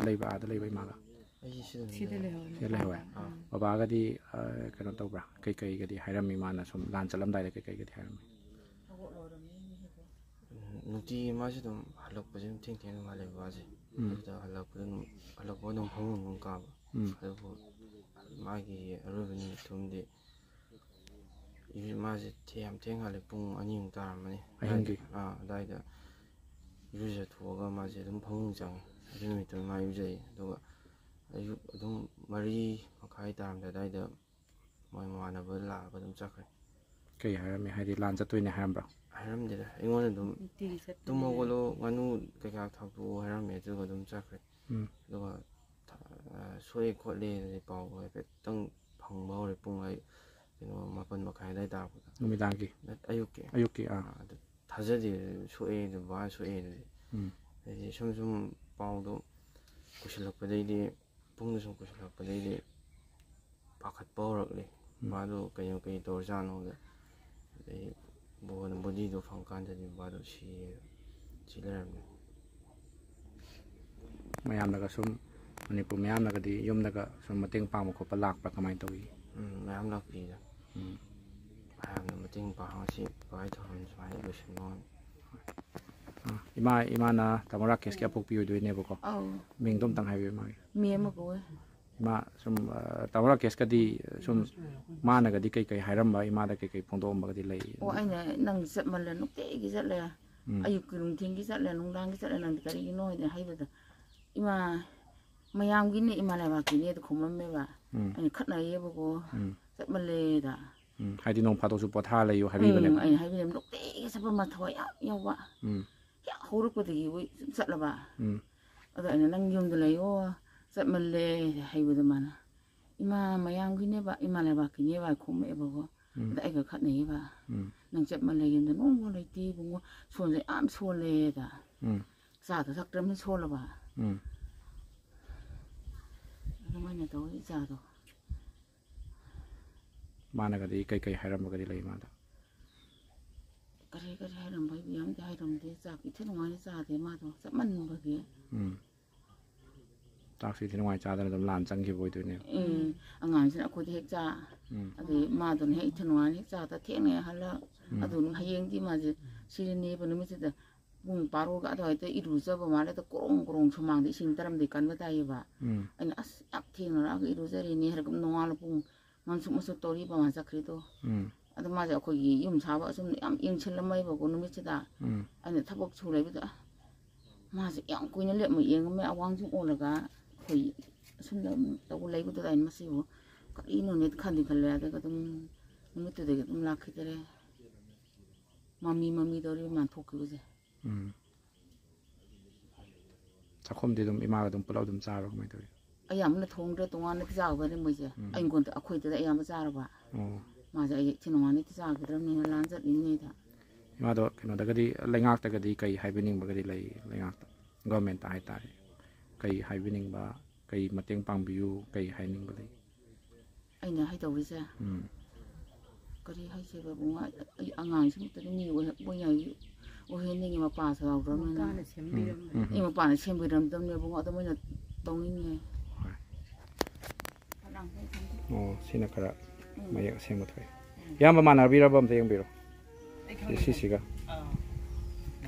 ꯂꯩꯕ ꯑꯥꯗ ꯂꯩꯕ ꯏꯃꯥꯒ ꯁꯤꯗ ꯂꯩꯍꯧꯋꯦ ꯕꯕꯥꯒꯗꯤ ꯀꯩꯅꯣ ꯇꯧꯕ꯭ꯔꯥ ꯀꯩꯀꯩꯒꯗꯤ ꯍꯥꯏꯔꯝꯃꯤ ꯃꯥꯅ ꯁꯨꯝ ꯂꯥꯟ ꯆꯠꯂꯝꯗꯥꯏꯗ ꯀꯩꯀꯩꯒꯗꯤ ꯍꯥꯏꯔꯝꯃꯤ ꯅꯨꯡꯇꯤꯒꯤ ꯃꯥꯁꯦ ꯑꯗꯨꯝ ꯍꯜꯂꯛꯄꯁꯦ ꯑꯗꯨꯝ ꯊꯦꯡ ꯊꯦꯡꯅ ꯃꯥꯜꯂꯦ ꯕꯕꯥꯁꯦ ꯑꯗꯨꯗ ꯍꯜꯂꯛꯄ ꯑꯗꯨꯝ ꯐꯃꯨꯡ ꯑꯗꯨꯝ ꯀꯥꯕ ꯑꯗꯨꯕꯨ ꯃꯥꯒꯤ ꯑꯔꯣꯏꯕ ꯅꯨꯃꯤꯠꯇꯨꯝꯗꯤ ꯃꯥꯁꯦ ꯌꯥꯝ ꯊꯦꯡꯍꯜꯂꯦ ꯄꯨꯡ 2ꯃꯨꯛ ꯇꯥꯔꯝꯃꯅꯤ ꯑꯍꯤꯡꯒꯤ ꯑꯗꯨꯋꯥꯏꯗ ꯏꯔꯨꯖꯊꯣꯛꯑꯒ ꯃꯥꯁꯦ ꯑꯗꯨꯝ ꯐꯃꯨꯡ ꯆꯪꯉꯦ ꯑꯗꯨ ꯅꯨꯃꯤꯠꯇꯨ ꯃꯥ ꯏꯔꯨꯖꯩ ꯑꯗꯨꯒ ꯑꯌꯨꯛ ꯑꯗꯨꯝ 4:30 ꯇꯥꯔꯝꯗꯥꯏ ꯑꯗꯨꯋꯥꯏꯗ ꯃꯣꯏ ꯃꯃꯥꯟꯅꯕ ꯂꯥꯛꯑꯒ ꯑꯗꯨꯝ ꯆꯠꯈ꯭ꯔꯦ ꯀꯩ ꯍꯥꯏꯔꯝꯃꯤ ꯍꯥꯏꯗꯤ ꯂꯥꯟ ꯆꯠꯇꯣꯏꯅꯦ ꯍꯥꯏꯔꯝꯕ꯭ꯔꯥ ꯍꯥꯏꯔꯝꯗꯦꯗ ꯑꯩꯉꯣꯟꯗ ꯑꯗꯨꯝ ꯇꯨꯝ ꯍꯧꯒꯠꯂꯣ ꯉꯥꯅꯨ ꯀꯩꯀꯥ ꯊꯥꯛꯇꯣꯛꯑꯣ ꯍꯥꯏꯔꯝꯃꯦ ꯑꯗꯨꯒ ꯑꯗꯨꯝ ꯆꯠꯈ꯭ꯔꯦ ꯑꯗꯨꯒ ꯁꯣꯛꯑꯦ ꯈꯣꯠꯂꯦ ꯑꯗꯨꯗꯤ ꯄꯥꯎ ꯍꯥꯏꯐꯦꯠꯇꯪ ꯐꯪꯕ ꯍꯧꯔꯦ ꯄꯨꯡ 9:30 ꯑꯗꯨꯋꯥꯏ ꯇꯥꯔꯛꯄꯗ ꯅꯨꯃꯤꯗꯥꯡꯒꯤ ꯑꯌꯨꯛꯀꯤ ꯑꯗꯨ ꯊꯥꯖꯗꯦ ꯁꯣꯛꯑꯦ ꯑꯗꯨ ꯕꯕꯥ ꯁꯣꯛꯑꯦ ꯑꯗꯨꯗꯤ ꯑꯗꯩꯗꯤ ꯁꯨꯝ ꯄꯥꯎꯗꯣ ꯀꯨꯏꯁꯤꯜꯂꯛꯄꯗꯩꯗꯤ ꯄꯨꯡꯗꯣ ꯁꯨꯝ ꯀꯨꯏꯁꯤꯜꯂꯛꯄꯗꯩꯗꯤ ꯄꯥꯈꯠꯄ ꯍꯧꯔꯛꯂꯦ ꯕꯕꯥꯗꯣ ꯀꯩ ꯇꯧꯔꯖꯥꯠꯅꯣꯗ ꯑꯗꯩ ꯕꯣꯗꯤꯗꯣ ꯐꯪꯀꯥꯟꯗꯗꯤ ꯕꯕꯥꯗꯣ ꯁꯤ ꯂꯩꯔꯝꯃꯦ ꯃꯌꯥꯝꯅꯒ ꯁꯨꯝ ꯃꯅꯤꯄꯨꯔ ꯃꯌꯥꯝꯅꯒꯗꯤ ꯌꯨꯝꯗꯒ ꯁꯨꯝ ꯃꯇꯦꯡ ꯄꯥꯡꯕ ꯈꯣꯠꯄ ꯂꯥꯛꯄ꯭ꯔꯥ ꯀꯃꯥꯏꯅ ꯇꯧꯏ ꯃꯌꯥꯝ ꯂꯥꯛꯄꯤꯗ ꯃꯌꯥꯝꯅ ꯃꯇꯦꯡ ꯄꯥꯡꯉꯁꯤ ꯕꯕꯥꯒꯤ ꯊꯧꯔꯝ ꯁꯨꯃꯥꯏꯅ ꯂꯣꯏꯁꯤꯟꯅꯣ ꯏꯃꯥꯅ ꯇꯥꯃꯣ ꯔꯥꯀꯦꯁꯀꯤ ꯑꯄꯣꯛꯄꯤ ꯑꯣꯏꯗꯣꯏꯅꯦꯕꯀꯣ ꯃꯤꯡꯗꯣ ꯑꯝꯇꯪ ꯍꯥꯏꯕꯤꯌꯨ ꯏꯃꯥꯒꯤ ꯃꯦꯝꯃ ꯀꯧꯋꯦ ꯏꯃꯥ ꯁꯨꯝ ꯇꯥꯃꯣ ꯔꯥꯀꯦꯁꯀꯗꯤ ꯁꯨꯝ ꯃꯥꯅꯒꯗꯤ ꯀꯩꯀꯩ ꯍꯥꯏꯔꯝꯕ ꯏꯃꯥꯗ ꯀꯩꯀꯩ ꯐꯣꯡꯗꯣꯛꯑꯝꯕꯒꯗꯤ ꯂꯩ ꯑꯩꯅ ꯅꯪ ꯆꯠꯃꯜꯂꯦ ꯅꯨꯡꯇꯤꯒꯤ ꯆꯠꯂꯦ ꯑꯌꯨꯛꯀꯤ ꯅꯨꯡꯊꯤꯟꯒꯤ ꯆꯠꯂꯦ ꯅꯨꯡꯗꯥꯡꯒꯤ ꯆꯠꯂꯦ ꯅꯪꯗꯤ ꯀꯔꯤꯒꯤꯅꯣ ꯍꯥꯏꯗꯅ ꯍꯩꯕꯗ ꯏꯃꯥ ꯃꯌꯥꯝꯒꯤꯅꯦ ꯏꯃꯥ ꯂꯩꯕꯥꯛꯀꯤꯅꯦ ꯑꯗꯨ ꯈꯨꯝꯃꯝꯃꯦꯕ ꯑꯩꯅ ꯈꯠꯅꯩꯌꯦꯕꯀꯣ ꯆꯠꯃꯜꯂꯦꯗ ꯍꯥꯏꯗꯤ ꯅꯣꯡ ꯐꯥꯗꯣꯛꯁꯨ ꯄꯣꯊꯥ ꯂꯩꯌꯨ ꯍꯥꯏꯕꯤꯕꯅꯦꯕ ꯑꯩꯅ ꯍꯥꯏꯕꯤꯅꯦ ꯅꯨꯡꯇꯤꯒꯤ ꯆꯠꯄ ꯃꯊꯧ ꯌꯥꯝ ꯌꯥꯎꯕ ꯍꯦꯛ ꯍꯧꯔꯛꯄꯗꯒꯤ ꯁꯨꯝ ꯆꯠꯂꯕ ꯑꯗꯣ ꯑꯩꯅ ꯅꯪ ꯌꯨꯝꯗ ꯂꯩꯌꯣ ꯆꯠꯃꯜꯂꯦ ꯍꯩꯕꯗ ꯃꯥꯅ ꯏꯃꯥ ꯃꯌꯥꯝꯒꯤꯅꯦꯕ ꯏꯃꯥ ꯂꯩꯕꯥꯛꯀꯤꯅꯦꯕ ꯈꯨꯝꯃꯛꯑꯦꯕꯀꯣ ꯑꯗ ꯑꯩꯒ ꯈꯠꯅꯩꯌꯦꯕ ꯅꯪ ꯆꯠꯃꯜꯂꯦ ꯌꯨꯝꯗ ꯅꯣꯡꯃ ꯂꯩꯇꯦ ꯏꯕꯨꯡꯉꯣ ꯁꯣꯟꯁꯦ ꯌꯥꯝ ꯁꯣꯜꯂꯦꯗ ꯆꯥꯗ ꯊꯛꯇ꯭ꯔꯕꯅꯤ ꯁꯣꯜꯂꯕ ꯑꯗꯨꯃꯥꯏꯅ ꯇꯧꯋꯤ ꯏꯆꯥꯗꯣ ꯃꯥꯅꯒꯗꯤ ꯀꯩꯀꯩ ꯍꯥꯏꯔꯝꯕꯒꯗꯤ ꯂꯩ ꯃꯥꯗ ꯀꯔꯤ ꯍꯥꯏꯔꯝꯕ ꯌꯥꯝꯗꯤ ꯍꯥꯏꯔꯝꯗꯦ ꯆꯥꯛ ꯏꯊꯤ ꯅꯨꯡꯉꯥꯏꯅ ꯆꯥꯗꯦ ꯃꯥꯗꯣ ꯆꯠꯃꯟꯕꯒꯤ ꯆꯥꯛꯁꯤ ꯏꯊꯤ ꯅꯨꯡꯉꯥꯏ ꯆꯥꯗꯅ ꯑꯗꯨꯝ ꯂꯥꯟ ꯆꯪꯈꯤꯕ ꯑꯣꯏꯗꯣꯏꯅꯦꯕ ꯑꯉꯥꯡꯁꯤꯅ ꯑꯩꯈꯣꯏꯗ ꯍꯦꯛ ꯆꯥ ꯑꯗꯩ ꯃꯥꯗꯨꯅ ꯍꯦꯛ ꯏꯊꯤ ꯅꯨꯡꯉꯥꯏꯅ ꯍꯦꯛ ꯆꯥꯗ ꯊꯦꯡꯅ ꯍꯜꯂꯛ ꯑꯗꯨꯅ ꯍꯌꯦꯡꯗꯤ ꯃꯥꯁꯦ ꯁꯤꯔꯅꯦꯕ ꯅꯨꯃꯤꯠꯁꯤꯗ ꯄꯨꯡ 12ꯒ ꯑꯗꯨꯋꯥꯏꯗ ꯏꯔꯨꯖꯕ ꯃꯥꯜꯂꯦꯗ ꯀꯣꯔꯣꯡ ꯁꯨꯃꯥꯡꯗ ꯏꯁꯤꯡ ꯇꯔꯝꯗꯩ ꯀꯟꯕ ꯇꯥꯏꯌꯦꯕ ꯑꯩꯅ ꯑꯁ ꯌꯥꯝ ꯊꯦꯡꯅꯔꯛꯑꯒ ꯏꯔꯨꯖꯔꯤꯅꯤ ꯍꯥꯏꯔꯒ ꯅꯣꯡꯉꯥꯜꯂ ꯄꯨꯡ ꯃꯟꯁꯨꯛ ꯇꯧꯔꯤꯕ ꯃꯥ ꯆꯠꯈ꯭ꯔꯤꯗꯣ ꯑꯗꯨ ꯃꯥꯁꯦ ꯑꯩꯈꯣꯏꯒꯤ ꯌꯨꯝ ꯁꯥꯕ ꯑꯁꯨꯝ ꯌꯥꯝ ꯌꯦꯡꯁꯤꯜꯂꯝꯃꯦꯕꯀꯣ ꯅꯨꯃꯤꯠꯁꯤꯗ ꯑꯩꯅ ꯊꯕꯛ ꯁꯨ ꯂꯩꯕꯗ ꯃꯥꯁꯦ ꯌꯥꯝ ꯀꯨꯏꯅ ꯂꯦꯞꯃ ꯌꯦꯡꯉꯝꯃꯦ ꯑꯋꯥꯡꯁꯨ ꯑꯣꯜꯂꯒ ꯑꯩꯈꯣꯏ ꯑꯁꯨꯝꯗ ꯇꯧꯕ ꯂꯩꯕꯗꯨꯗ ꯑꯩꯅ ꯃꯁꯤꯕꯨ ꯀꯔꯤꯅꯣꯅꯦ ꯈꯜꯂꯦ ꯑꯗꯨꯒ ꯑꯗꯨꯝ ꯅꯨꯃꯤꯠꯇꯨꯗꯒꯤ ꯑꯗꯨꯝ ꯂꯥꯛꯈꯤꯗꯔꯦ ꯃꯃꯤ ꯇꯧꯔꯤ ꯃꯥꯟꯊꯣꯛꯈꯤꯕꯁꯦ ꯆꯥꯛꯈꯨꯝꯗꯤ ꯑꯗꯨꯝ ꯏꯃꯥꯒ ꯑꯗꯨꯝ ꯄꯨꯂꯞ ꯑꯗꯨꯝ ꯆꯥꯕ꯭ꯔꯥ ꯀꯃꯥꯏꯅ ꯇꯧꯋꯤ ꯑꯌꯥꯝꯕꯅ ꯊꯣꯡꯗ꯭ꯔꯦ ꯇꯣꯉꯥꯟꯅ ꯆꯥꯕꯅꯤ ꯃꯣꯏꯁꯦ ꯑꯩꯈꯣꯏꯗꯨꯗ ꯑꯌꯥꯝꯕ ꯆꯥꯔꯕ ꯃꯥꯁꯦ ꯑꯩ ꯏꯊꯤ ꯅꯨꯡꯉꯥꯏꯅ ꯆꯥꯈꯤꯗ꯭ꯔꯕꯅꯤꯅ ꯂꯥꯟ ꯆꯠꯂꯤꯉꯩꯗ ꯏꯃꯥꯗꯣ ꯀꯩꯅꯣꯗꯒꯗꯤ ꯂꯩꯉꯥꯛꯇꯒꯗꯤ ꯀꯩ ꯍꯥꯏꯕꯤꯅꯤꯡꯕꯒꯗꯤ ꯂꯩ ꯂꯩꯉꯥꯛꯇ ꯒꯣꯔꯃꯦꯟꯇ ꯍꯥꯏꯇꯥꯔꯦ ꯀꯩ ꯍꯥꯏꯕꯤꯅꯤꯡꯕ ꯀꯩ ꯃꯇꯦꯡ ꯄꯥꯡꯕꯤꯌꯨ ꯀꯩ ꯍꯥꯏꯅꯤꯡꯕ ꯂꯩ ꯑꯩꯅ ꯍꯥꯏꯗꯧꯔꯤꯁꯦ ꯀꯔꯤ ꯍꯥꯏꯁꯦꯕ ꯑꯩ ꯑꯉꯥꯡꯁꯤꯃꯛꯇꯗꯤ ꯃꯤ ꯑꯣꯏꯍꯟꯅꯤꯡꯉꯤ ꯃꯄꯥꯁꯨ ꯌꯥꯎꯗ꯭ꯔꯕꯅꯤꯅ ꯃꯄꯥꯅ ꯁꯦꯝꯕꯤꯔꯝꯗꯕꯅꯦꯕ ꯑꯗꯨꯃꯥꯏꯅ ꯇꯧꯅꯤꯡꯉꯦ ꯁꯤꯅ ꯈꯔ ꯃꯌꯦꯛ ꯑꯁꯦꯡꯕ ꯊꯣꯛꯑꯦ ꯏꯌꯥꯝꯕ ꯃꯥꯟꯅꯕꯤꯔꯕ ꯑꯝꯇ ꯌꯦꯡꯕꯤꯔꯣ ꯁꯤꯁꯤꯒ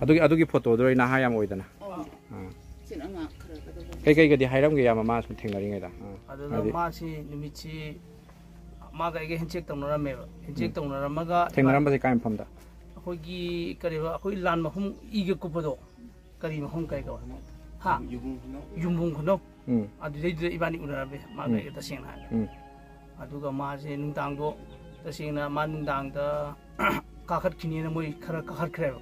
ꯑꯗꯨꯒꯤ ꯐꯣꯇꯣꯗꯣ ꯅꯍꯥ ꯌꯥꯝ ꯑꯣꯏꯗꯅ ꯀꯩꯀꯩꯒꯗꯤ ꯍꯥꯏꯔꯝꯒꯦ ꯌꯥꯝ ꯃꯥ ꯁꯨꯝ ꯊꯦꯡꯅꯔꯤꯉꯩꯗ ꯑꯗꯨꯗ ꯃꯥꯁꯤ ꯅꯨꯃꯤꯠꯁꯤ ꯃꯥꯒ ꯑꯩꯒ ꯍꯦꯟꯆꯦꯛ ꯇꯧꯅꯔꯝꯃꯦꯕ ꯍꯦꯟꯆꯦꯛ ꯇꯧꯅꯔꯝꯃꯒ ꯊꯦꯡꯅꯔꯝꯕꯁꯦ ꯀꯥꯏ ꯃꯐꯝꯗ ꯑꯩꯈꯣꯏꯒꯤ ꯀꯔꯤꯕ ꯑꯩꯈꯣꯏ ꯂꯥꯟ ꯃꯐꯝ ꯏꯒ ꯀꯨꯞꯄꯗꯣ ꯀꯔꯤ ꯃꯐꯝ ꯀꯩ ꯀꯧ ꯍꯥ ꯌꯨꯝꯕꯨꯡ ꯈꯨꯅꯧ ꯑꯗꯨꯗꯩꯗꯨꯗ ꯏꯕꯥꯅꯤ ꯎꯅꯔꯝꯃꯦ ꯃꯥꯒ ꯑꯩꯒ ꯇꯁꯦꯡꯅ ꯍꯥꯏꯔ ꯑꯗꯨꯒ ꯃꯥꯁꯦ ꯅꯨꯡꯗꯥꯡꯗꯣ ꯇꯁꯦꯡꯅ ꯃꯥ ꯅꯨꯡꯗꯥꯡꯗ ꯀꯥꯈꯠꯈꯤꯅꯦꯅ ꯃꯣꯏ ꯈꯔ ꯀꯥꯈꯠꯈ꯭ꯔꯦꯕ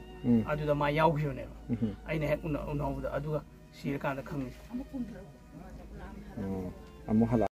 ꯑꯗꯨꯗ ꯃꯥ ꯌꯥꯎꯈꯤꯕꯅꯦꯕ ꯑꯩꯅ ꯍꯦꯛ ꯎꯅꯍꯧꯕꯗ ꯑꯗꯨꯒ ꯁꯤꯔꯀꯥꯟꯗ ꯈꯪꯉꯤ ꯑꯃꯨꯛ ꯍꯜꯂꯛ